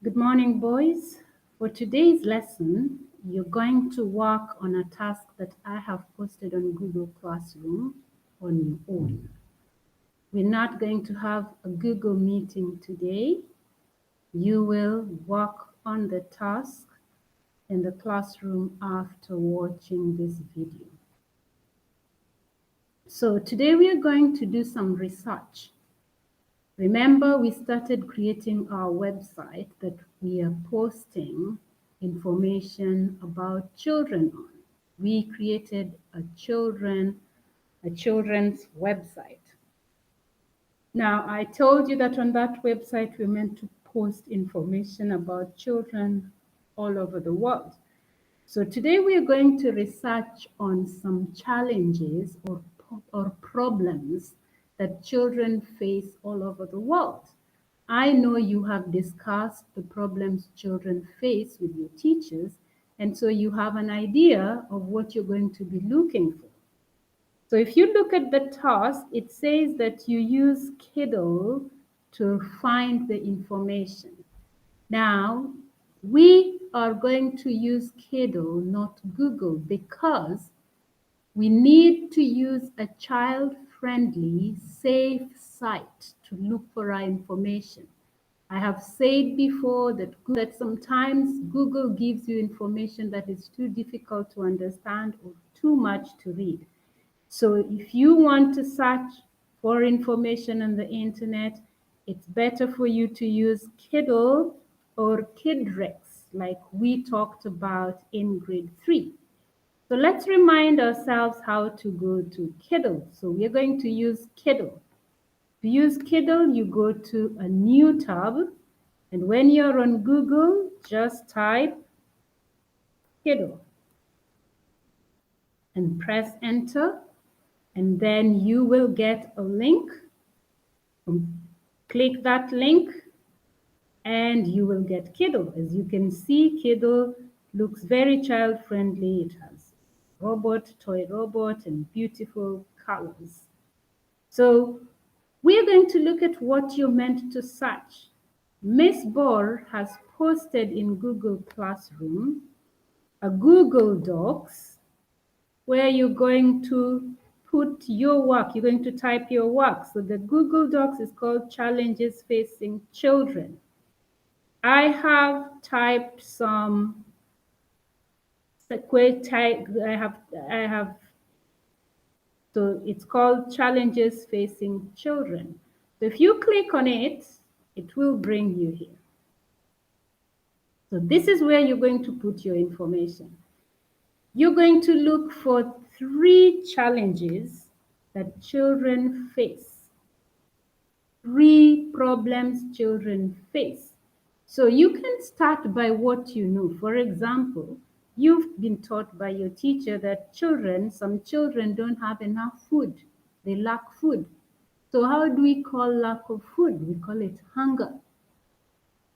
Good morning, boys. For today's lesson, you're going to work on a task that I have posted on Google Classroom on your own. We're not going to have a Google meeting today. You will work on the task in the classroom after watching this video. So today we are going to do some research. Remember, we started creating our website that we are posting information about children on. We created a children's website. Now, I told you that on that website, we're meant to post information about children all over the world. So today we are going to research on some challenges or problems that children face all over the world. I know you have discussed the problems children face with your teachers, and so you have an idea of what you're going to be looking for. So if you look at the task, it says that you use Kiddle to find the information. Now, we are going to use Kiddle, not Google, because we need to use a child-friendly, safe site to look for our information. I have said before that sometimes Google gives you information that is too difficult to understand or too much to read. So if you want to search for information on the internet, it's better for you to use Kiddle or Kidrex, like we talked about in grade 3. So let's remind ourselves how to go to Kiddle. So we're going to use Kiddle. To use Kiddle, you go to a new tab, and when you're on Google, just type Kiddle and press enter, and then you will get a link. Click that link and you will get Kiddle. As you can see, Kiddle looks very child-friendly. It has toy robot, and beautiful colors. So we are going to look at what you're meant to search. Miss Bohr has posted in Google Classroom a Google Docs where you're going to put your work. You're going to type your work. So the Google Docs is called Challenges Facing Children. I have typed some, so it's called Challenges Facing Children. So if you click on it, it will bring you here. So this is where you're going to put your information. You're going to look for 3 challenges that children face. 3 problems children face. So you can start by what you know. For example, you've been taught by your teacher that some children don't have enough food. They lack food. So how do we call lack of food? We call it hunger.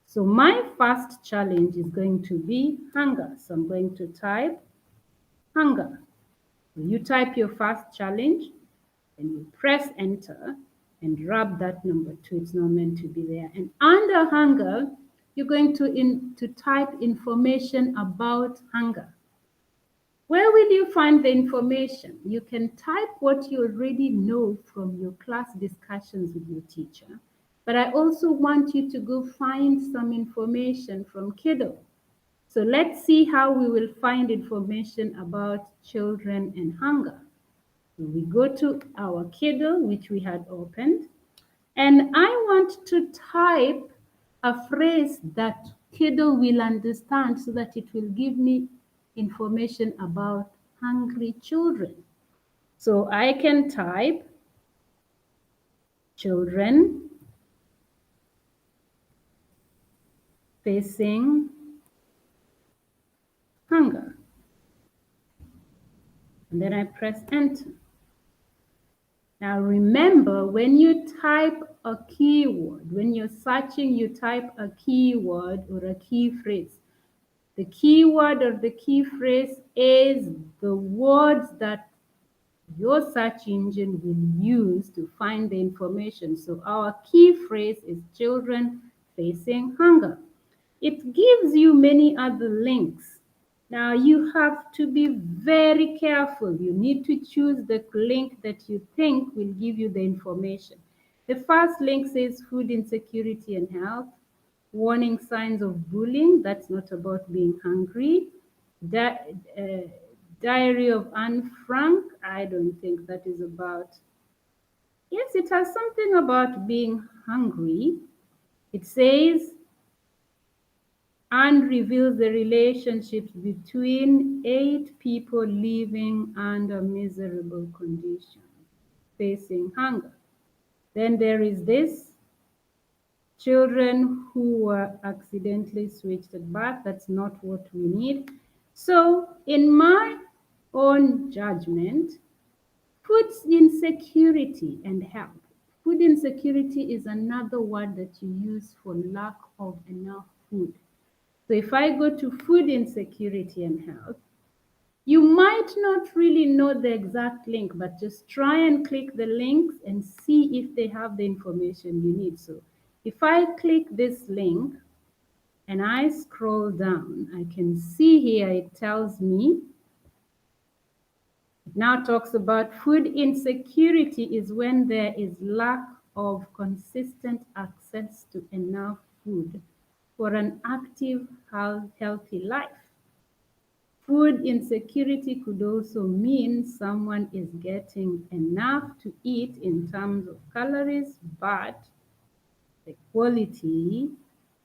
So my first challenge is going to be hunger. So I'm going to type hunger. You type your first challenge and you press enter and rub that number 2. It's not meant to be there. And under hunger, you're going to type information about hunger. Where will you find the information? You can type what you already know from your class discussions with your teacher, but I also want you to go find some information from Kiddle. So let's see how we will find information about children and hunger. So we go to our Kiddle, which we had opened, and I want to type a phrase that Kiddle will understand so that it will give me information about hungry children. So I can type children facing hunger. And then I press enter. Now remember, when you type a keyword, when you're searching, you type a keyword or a key phrase. The keyword or the key phrase is the words that your search engine will use to find the information. So our key phrase is children facing hunger. it gives you many other links. Now you have to be very careful. You need to choose the link that you think will give you the information. The first link says food insecurity and health, warning signs of bullying. That's not about being hungry. Diary of Anne Frank. I don't think that is about. Yes, it has something about being hungry. It says and reveals the relationships between 8 people living under miserable conditions, facing hunger. Then there is this children who were accidentally switched at birth. That's not what we need. So, in my own judgment, food insecurity and health. Food insecurity is another word that you use for lack of enough food. So if I go to food insecurity and health, you might not really know the exact link, but just try and click the links and see if they have the information you need. So if I click this link and I scroll down, I can see here it tells me, it now talks about food insecurity is when there is lack of consistent access to enough food for an active, healthy life. Food insecurity could also mean someone is getting enough to eat in terms of calories, but the quality,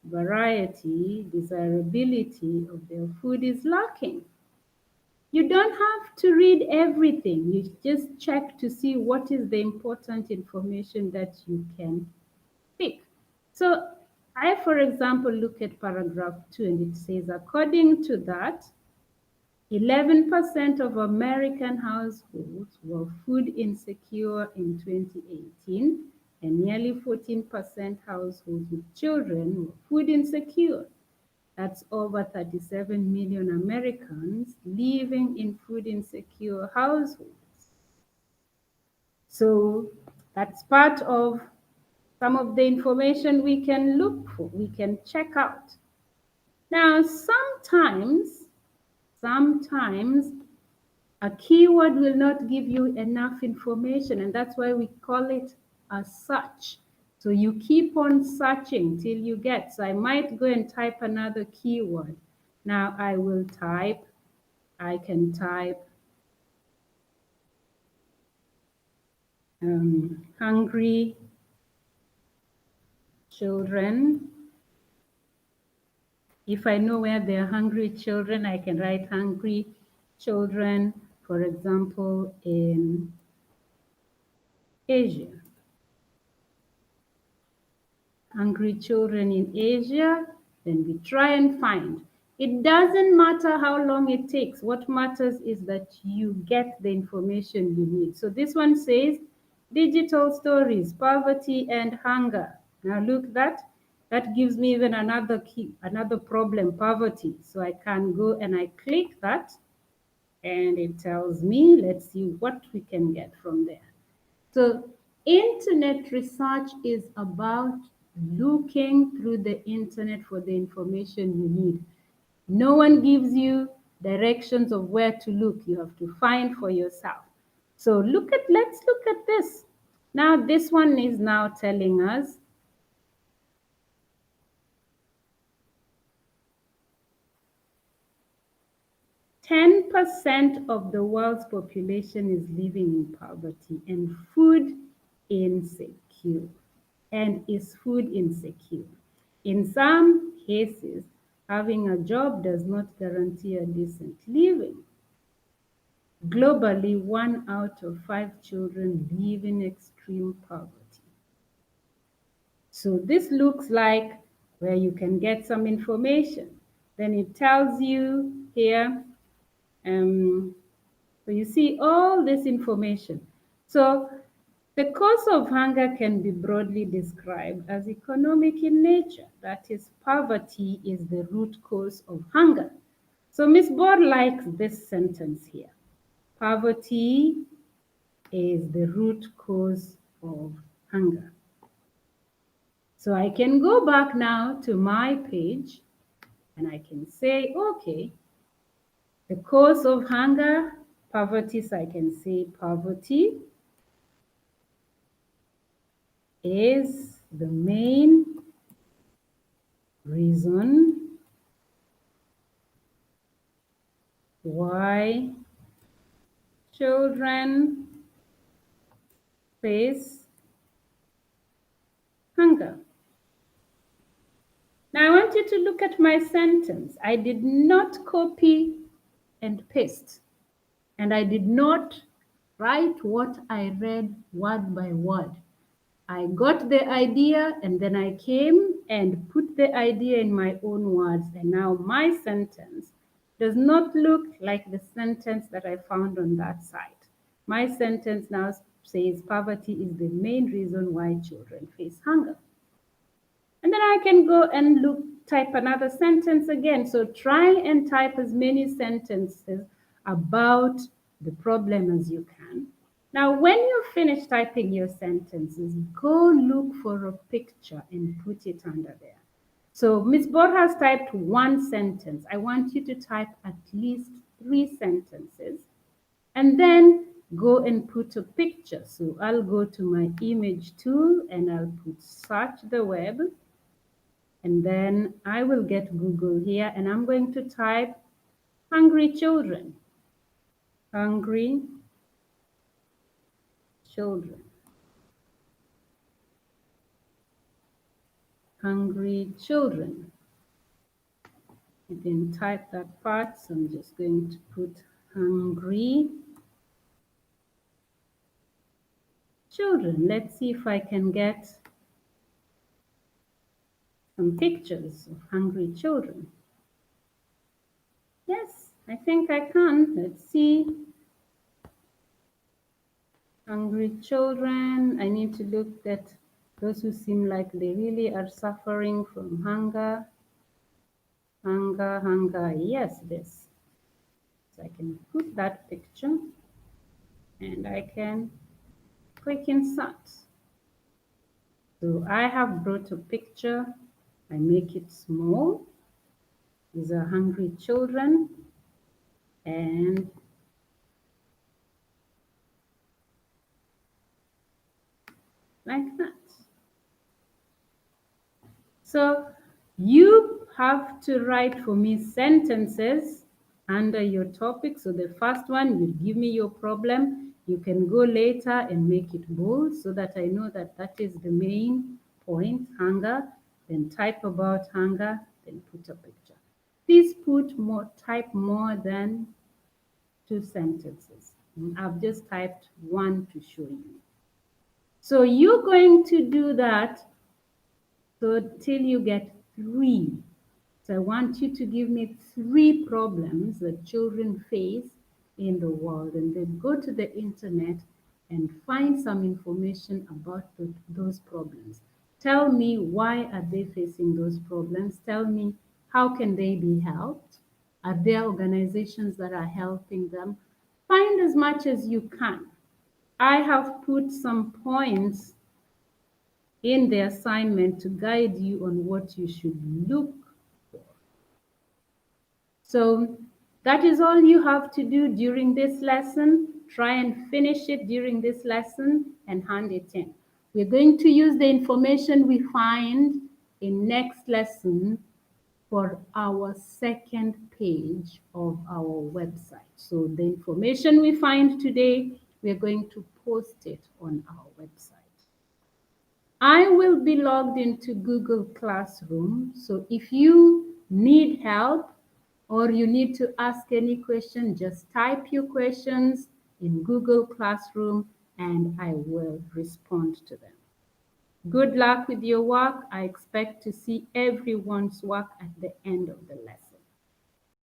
variety, desirability of their food is lacking. You don't have to read everything. You just check to see what is the important information that you can pick. So I, for example, look at paragraph 2 and it says, according to that, 11% of American households were food insecure in 2018, and nearly 14% households with children were food insecure. That's over 37 million Americans living in food insecure households. So that's part of some of the information we can look for, we can check out. Now, sometimes a keyword will not give you enough information, and that's why we call it a search. So you keep on searching till you get. So I might go and type another keyword. Now I can type hungry children. If I know where there are hungry children, I can write hungry children, for example, in Asia. Hungry children in Asia, then we try and find. It doesn't matter how long it takes. What matters is that you get the information you need. So this one says digital stories, poverty and hunger. Now look, that gives me even another key, another problem, poverty. So I can go and I click that and it tells me, let's see what we can get from there. So internet research is about looking through the internet for the information you need. No one gives you directions of where to look. You have to find for yourself. So let's look at this. Now this one is now telling us 10% of the world's population is living in poverty and food insecure, and is food insecure. In some cases, having a job does not guarantee a decent living. Globally, 1 out of 5 children live in extreme poverty. So this looks like where you can get some information. Then it tells you here, so you see all this information. So the cause of hunger can be broadly described as economic in nature. That is, poverty is the root cause of hunger. So Ms. Bohr likes this sentence here. Poverty is the root cause of hunger. So I can go back now to my page And I can say, okay, the cause of hunger, poverty, so I can say poverty is the main reason why children face hunger. Now I want you to look at my sentence. I did not copy and paste, and I did not write what I read word by word. I got the idea and then I came and put the idea in my own words, and now my sentence does not look like the sentence that I found on that site. My sentence now says poverty is the main reason why children face hunger. And then I can go and type another sentence again. So try and type as many sentences about the problem as you can. Now, when you finish typing your sentences, go look for a picture and put it under there. So Ms. Borja has typed one sentence. I want you to type at least 3 sentences and then go and put a picture. So I'll go to my image tool and I'll put search the web. And then I will get Google here and I'm going to type hungry children. Hungry children. Hungry children. You didn't type that part, so I'm just going to put hungry children. Let's see if I can get some pictures of hungry children. Yes, I think I can. Let's see. Hungry children. I need to look at those who seem like they really are suffering from hunger. Hunger, hunger. Yes, this. So I can put that picture and I can click insert. So I have brought a picture. I make it small. These are hungry children. And like that. So you have to write for me sentences under your topic. So the first one, you give me your problem. You can go later and make it bold so that I know that that is the main point, hunger. Then type about hunger, then put a picture. Please type more than 2 sentences. I've just typed 1 to show you. So you're going to do that till you get 3. So I want you to give me 3 problems that children face in the world, and then go to the internet and find some information about those problems. Tell me, why are they facing those problems? Tell me, how can they be helped? Are there organizations that are helping them? Find as much as you can. I have put some points in the assignment to guide you on what you should look for. So that is all you have to do during this lesson. Try and finish it during this lesson and hand it in. We're going to use the information we find in next lesson for our second page of our website. So the information we find today, we're going to post it on our website. I will be logged into Google Classroom. So if you need help or you need to ask any question, just type your questions in Google Classroom and I will respond to them. Good luck with your work. I expect to see everyone's work at the end of the lesson.